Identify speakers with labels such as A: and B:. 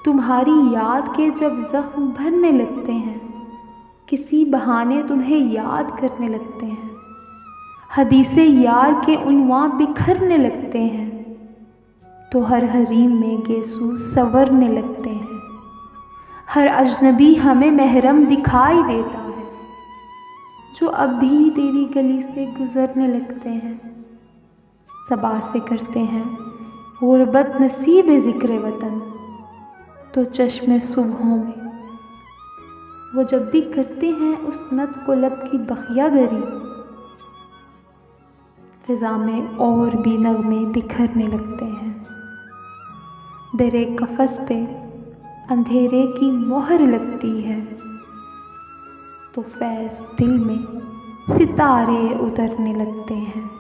A: तुम्हारी याद के जब जख्म भरने लगते हैं, किसी बहाने तुम्हें याद करने लगते हैं, हदीसे यार के उन्वां बिखरने लगते हैं, तो हर हरीम में गेसू संवरने लगते हैं। हर अजनबी हमें महरम दिखाई देता है, जो अब भी तेरी गली से गुजरने लगते हैं। सबा से करते हैं गुरबत नसीब ज़िक्र वतन, तो चश्मे सुबहों में वो जब भी करते हैं उस नत को लब की बखिया गरी, फिज़ा में और भी नगमे बिखरने लगते हैं। दरे कफ़स पे अंधेरे की मोहर लगती है, तो फैज़ दिल में सितारे उतरने लगते हैं।